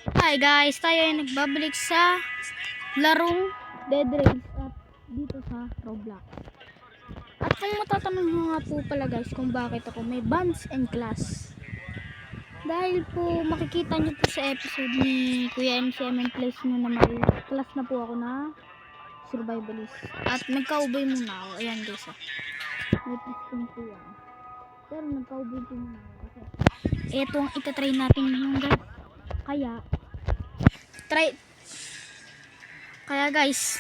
Hi guys, tayo ay nagbabalik sa larong Dead Race at dito sa Roblox. At kung matatanong nyo nga po pala guys kung bakit ako may bands and class. Dahil po makikita nyo po sa episode ni Kuya MCM Place nyo na may class na po ako na survivalist. At nagka-ubay muna ako. Ayan guys. May piston po yan. Pero nagka-ubay po muna ako kasi eto ang itatry natin ngayon guys. Kaya guys,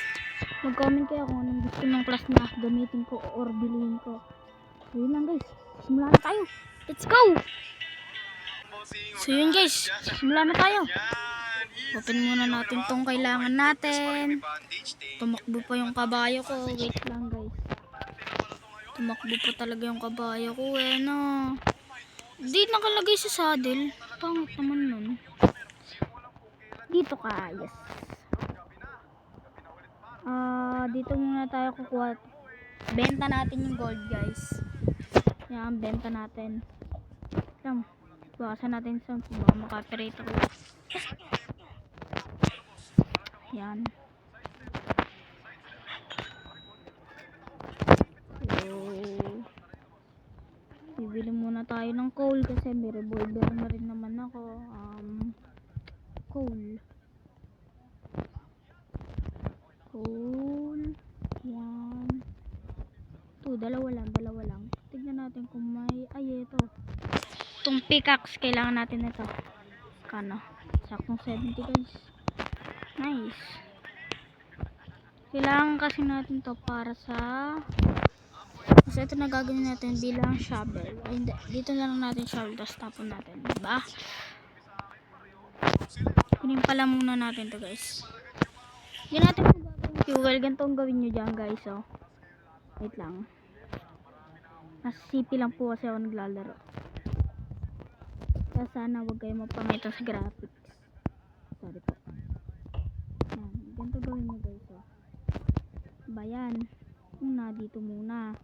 mag-comment kayo kung anong gusto ng class na gamitin ko or bilhin ko. So yun lang guys, simula na tayo. Let's go! So yun guys, simula na tayo. Open muna natin tong kailangan natin. Tumakbo pa yung kabayo ko. Wait lang guys. Tumakbo pa talaga yung kabayo ko no. Di nakalagay sa saddle. Pangit naman nun. Dito ka, yes. Dito muna tayo kukuha. Benta natin yung gold guys. Yan, benta natin. Yan, bukasan natin sa baka makapirate ako. Yan. So, bibili muna tayo ng coal kasi may revolver na rin naman ako. Coal. Yan. Dalawa lang. Tignan natin kung may, ito. Itong pickaxe, kailangan natin ito. Kano? Saktong 70 guys. Nice. Kailangan kasi natin to para sa kasi ito na gagawin natin bilang shovel. Ay, hindi. Dito na lang natin shovel, tapos tapon natin. Diba? Kunin pala muna natin to guys. Hindi natin gagawin fuel. Ganito ang gawin nyo dyan guys. Oh. Wait lang. Nasa CP lang po kasi ako naglalaro. Kaya sana huwag kayo mapangito sa graphics. Sorry po. Yan. Ganito gawin nyo guys. Oh. Bayan. Dito muna.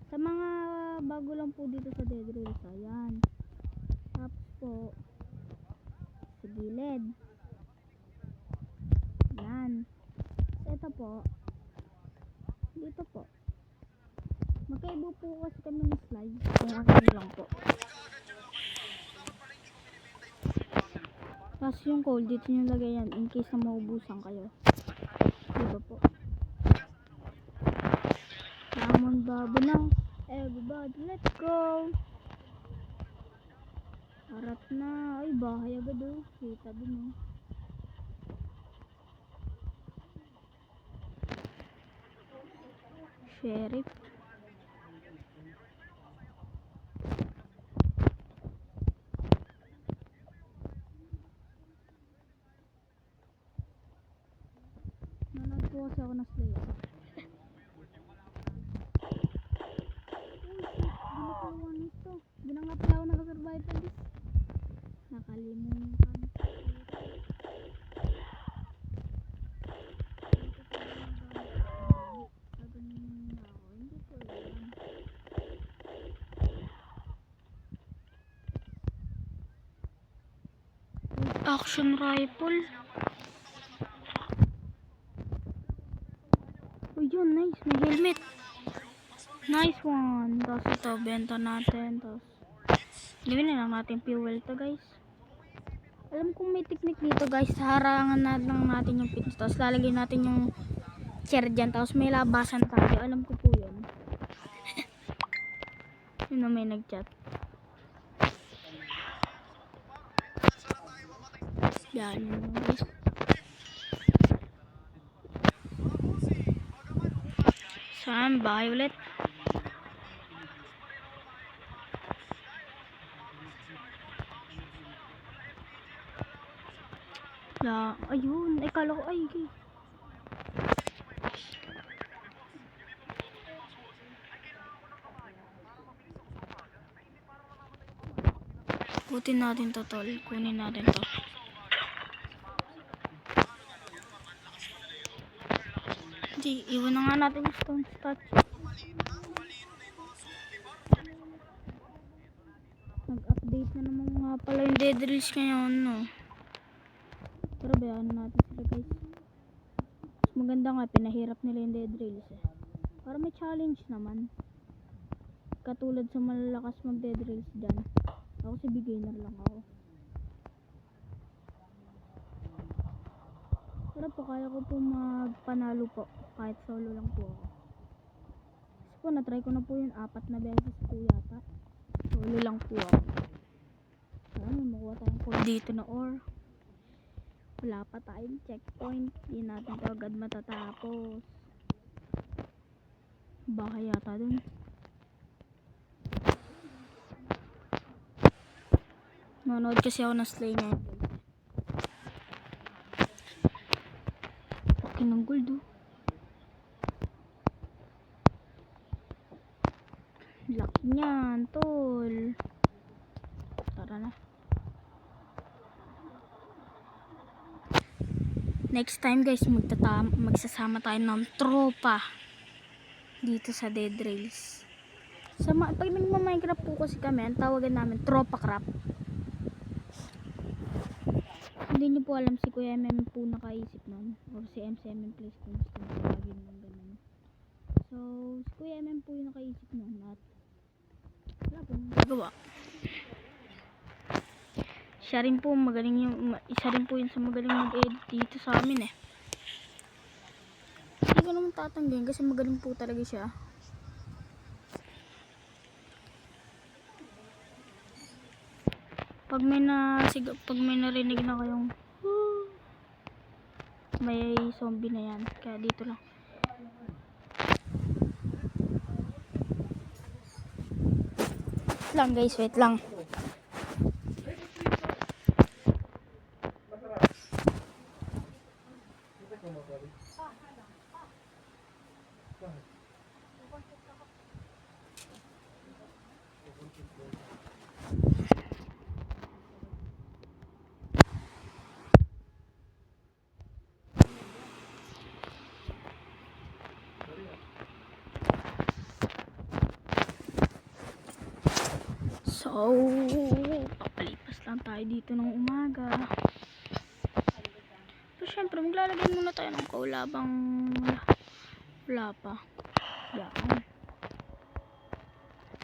Sa mga bago lang po dito sa Dead Race. Ayan. Tapos po. Sa gilid. Yan. Ito po. Dito po. Magkaiba po kasi kami ng slide. Kung ano lang po. Tapos yung coal, dito nyo lagay yan in case na maubusan kayo. Diba po? Ramon Babo na. Everybody, let's go! Harap na. Ay, bahay agad oh. Kita dun oh. Sheriff. Nanood po kasi ako ng Slayer. Ginagawa nito. Ginanga pala ako naka-survivalist. Nakalimutan. Action rifle. Uy, yun, nice. May helmet. Nice one. Tapos ito, benta natin. Tapos, gawin na lang natin fuel to guys. Alam kong may technique dito guys. Harangan na lang natin yung pits. Tapos lalagay natin yung chair dyan. Tapos may labasan tayo. Alam ko po yun. Yun na may nag-chat. Yan guys. Saan? Bahay ulit. Ayun. Ay, kala ko. Ay, okay. Butin natin to tol. Kunin natin to. Hindi. Iwan na nga natin yung stone statue. Nag-update na naman nga pala yung Dead Race ngayon, no? Pero bayaan natin sila guys. Mas maganda nga, pinahirap nila yung dead rails eh. Para may challenge naman. Katulad sa malalakas mag dead rails dyan. Ako si beginner lang ako. Pero po, kaya ko po magpanalo po. Kahit solo lang po ako. Kasi po, natry ko na po yun 4 na beses po yata. Solo lang po ako. Ayan, makuha tayong code dito na ore. Wala pa tayong checkpoint. Hindi natin ito agad matatapos. Baka yata dun. Nanonood kasi ako ng Slay ngayon. Okay ng gold oh. Laki niyan, tol. Tara na. Next time guys, magsasama tayo ng tropa dito sa dead rails. Pag nagma-Minecraft po kasi kami, ang tawagan namin tropa crap. Hindi nyo po alam, si Kuya MM po nakaisip nun, or si MCMM Place kung gusto nyo tawagin ng ganun. So si Kuya MM po yung nakaisip nun at wala po nagagawa. Isa rin po yun sa magaling mag-edit dito sa amin eh. Hindi ko naman tatanggihan kasi magaling po talaga siya. Pag may narinig na kayong may zombie na yan, kaya dito lang. Wait lang guys, wait lang. So, papalipas lang tayo dito ng umaga. Pero syempre, maglalagay muna tayo ng kaulabang wala pa. Yan.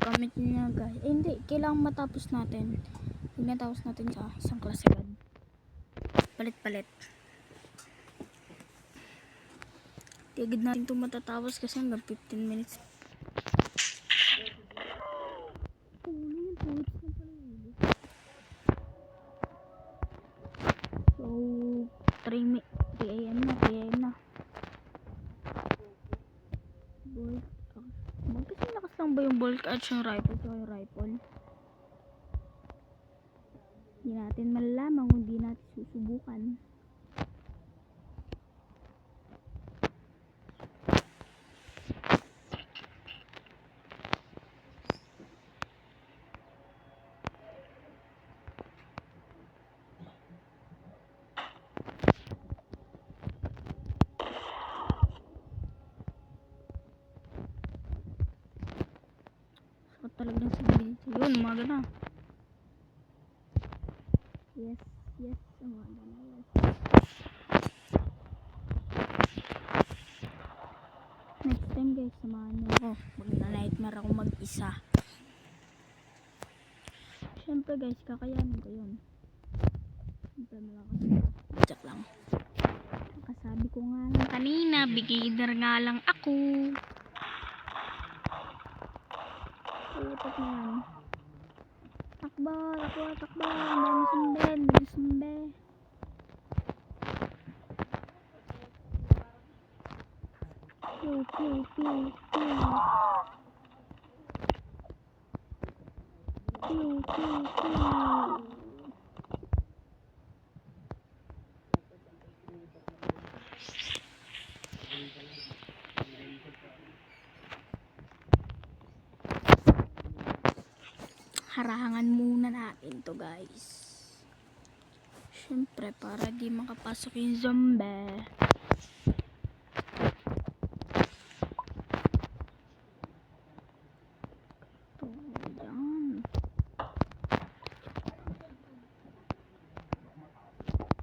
Comment nyo guys. Hindi, kailangan matapos natin. Pag natapos natin sa isang klase agad. Palit-palit. Tigid natin ito matatapos kasi hanggang 15 minutes. So, 3 AM na. Bolt. Kasi lakas lang ba yung bolt at yung rifle? So, yung rifle. Hindi natin malalaman kung hindi natin susubukan. Talagang sabihin yun, umaga na. Yes, umaga na, yes. Next time guys, samahan nyo ako. Mag-nightmare ako mag-isa. Siyempre guys, kakayanin ko yun. Siyempre malakas. Joke lang. Kasabi ko nga lang kanina, beginner nga lang ako. Utak na yan. Takbo. Ang dami sumbe. Pew. Harangan muna natin to guys. Siyempre para di makapasok yung zombie.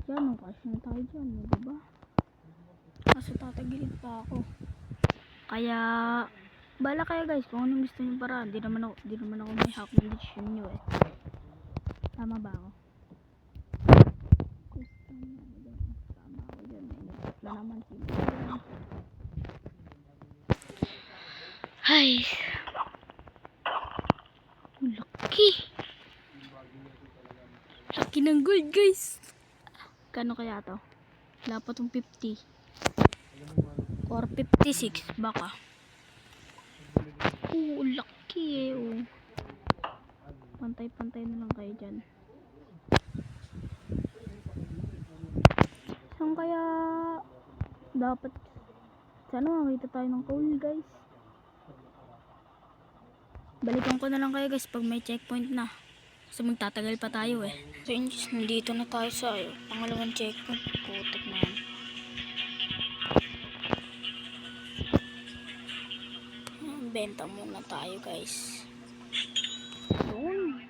Yan, nakakas na tayo dyan, diba? Kaso tatagilid pa ako. Kaya, bala kayo guys, kung anong gusto nyo paraan. Di naman ako may hawak ng decision nyo eh. Tama ba ako? Tama ako dyan. May na naman sila. Ay. Laki. Laki ng gold guys. Kano kaya to? Wala pa tong 50. Or 56 baka. Laki eh. Oh. Pantay-pantay na lang kayo dyan. Saan kaya dapat sana makita tayo ng coal guys. Balikan ko na lang kayo guys pag may checkpoint na. Kasi magtatagal pa tayo eh. So nandito na tayo sa pangalawang checkpoint. Putik na yan. Benta muna tayo guys. Yun.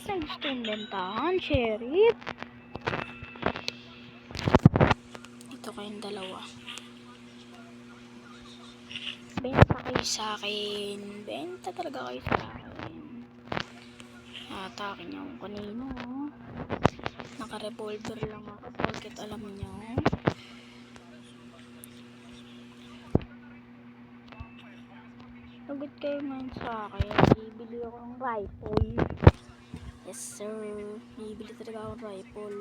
Saan gusto yung bentahan? Sheriff? Ito kayong dalawa. Benta kayo sa akin. Benta talaga kayo sa akin. Atake niyo ako kanino. Naka-revolver lang ako. Porket alam niyo. Sagot kayo ngayon sa akin. Bibili ako ng rifle. Yes sir. Bibili talaga ako ng rifle.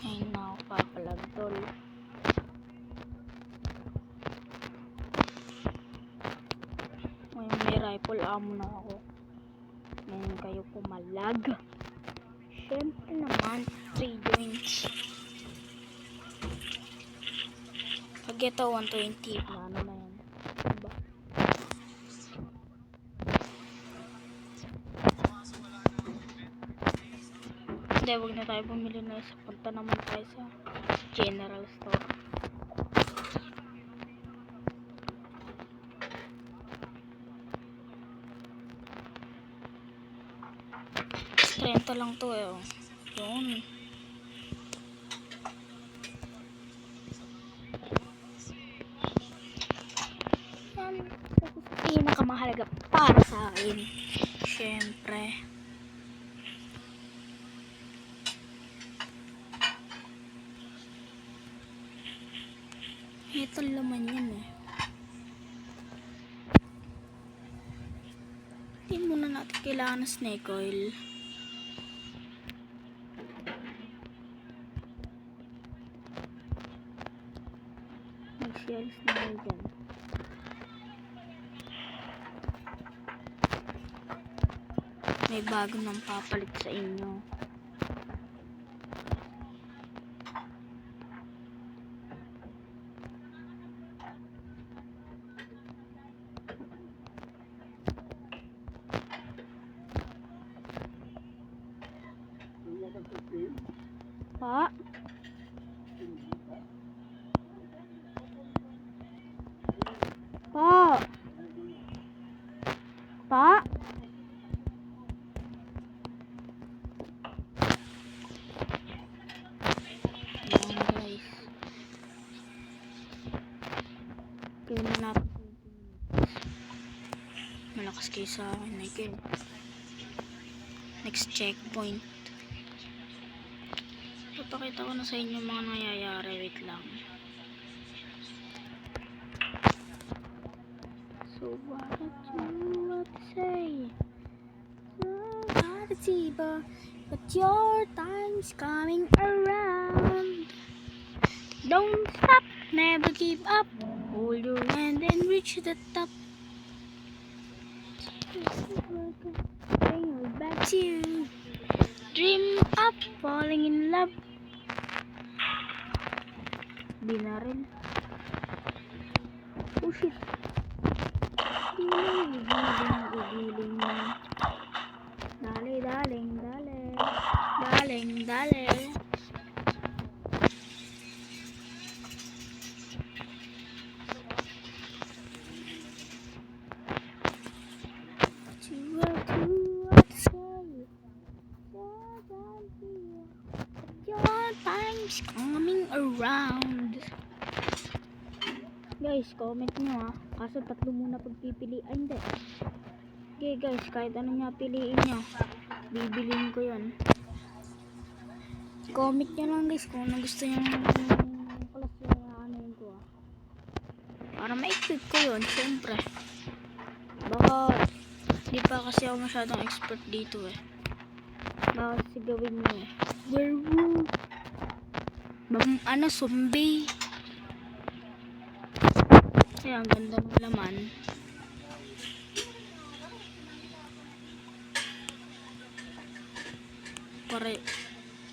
Ngayon na ako papalagtol. Ngayon may rifle ammo na ako. Ngayon kayo pumalag. Siyempre naman, 3 joints. Pag ito, 120. Ano na yan? Diba? Hindi, huwag na tayo bumili na isa. Punta naman tayo sa general store. Renta lang to eh. Yun. Yan. Pinakamahalaga para sa akin. Siyempre. Ito laman yan eh. Hindi muna natin kailangan ng snake oil. Mag-shells na kayo dyan. May bago nang papalit sa inyo. Pa? Pa? Pa? Ayan guys. Kaya na natin. Malakas kayo sa akin. Like, next checkpoint. Ipakita ko na sa inyo mga nangyayari. Wait lang. So what did you want to say? Not a diva, but your time's coming around. Don't stop, never give up. Hold your hand and reach the top. Bring her back to you. Dream up, falling in love. Di na rin. Oh shit. Giling na. Dali. Dale. Your time's coming around. Guys, comment nyo ha. Kaso tatlo muna pagpipili. Ay, hindi. Okay guys, kahit ano nga piliin nyo, bibiliin ko yun. Comment nyo lang guys kung ano gusto nyo class yung ano ko ha. Para ma-equip ko yun, syempre. Baka di pa kasi ako masyadong expert dito eh. Baka kasi gawin nyo eh. Werewolf. Zombie. Kaya ang ganda ng laman.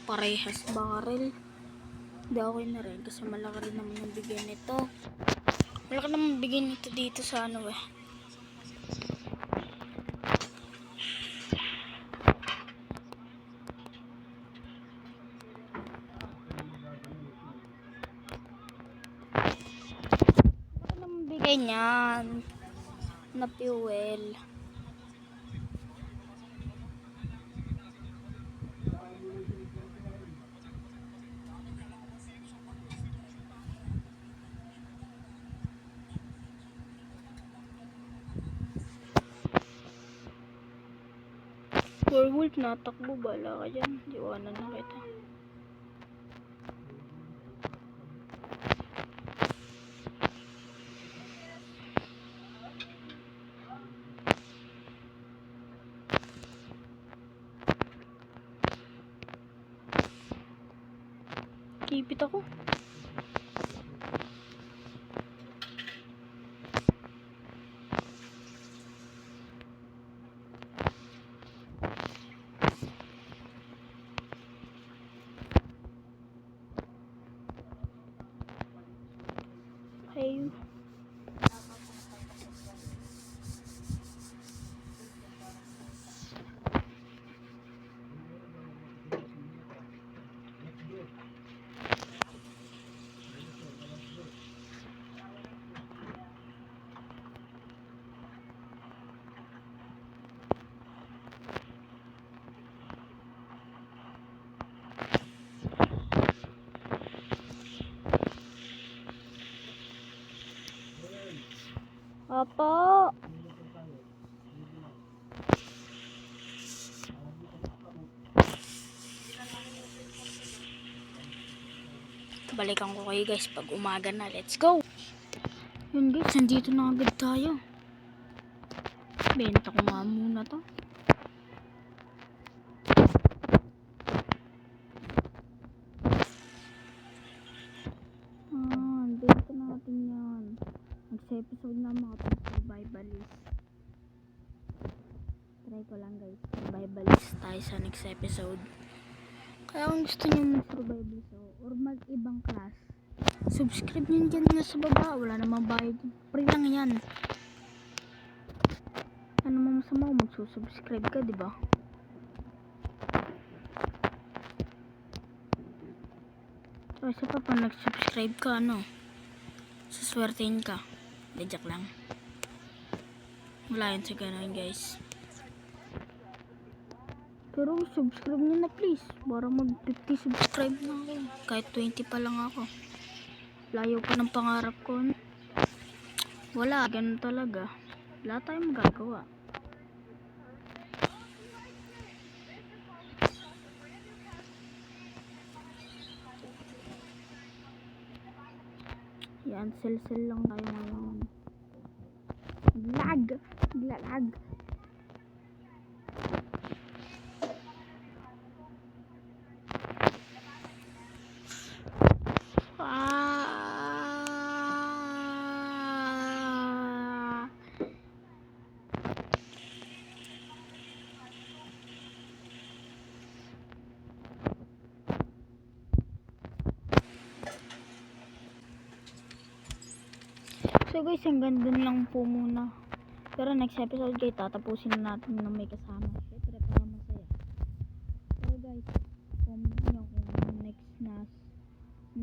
Parehas barrel. Hindi ako na rin kasi malaki rin naman yung bigyan nito. Malaki naman bigyan nito dito sa ano eh. Malaki naman bigay niyan na fuel. Werewolf natakbo, bala ka dyan. Iwanan na kita. Kipit ako. Hey. Opo. Balikan ko kayo guys pag umaga na. Let's go. Yun guys, nandito na agad tayo. Benta ko nga muna to. Benta natin yan. Next episode na mga survivalist. Try ko lang guys. Survivalist tayo sa next episode. Kaya kung gusto nyo mag-survivalist or mag-ibang class, subscribe nyo dyan nga sa baba. Wala namang bayad. Free lang yan. Ano mo masama kung magsusubscribe ka, diba? So, isa pa pag nag-subscribe ka, ano? Suswertein ka. Dejak lang. Wala yun sa ganun, guys. Pero subscribe nyo na please. Para mag 50 subscribe na ako. Kahit 20 pa lang ako. Layo pa ng pangarap ko. Wala, ganun talaga. Wala tayong magagawa. Yan, sel-sel lang tayo ngayon. Lag! Lag! So guys, hanggang dun lang po muna. Pero next episode guys, tatapusin na natin na may kasama. Siyempre, para masaya. So guys, comment nyo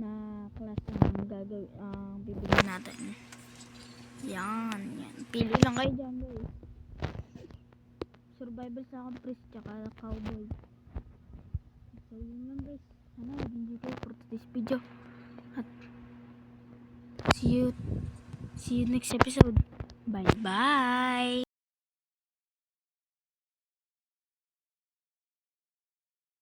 na class ang gagawin, bibigyan natin. Yan. Pili lang kayo dyan, guys. Survival sa akin, priest, tsaka cowboy. So, yun lang, guys. Sana, nag-enjoy kayo for today's video. At, see you next episode. Bye-bye!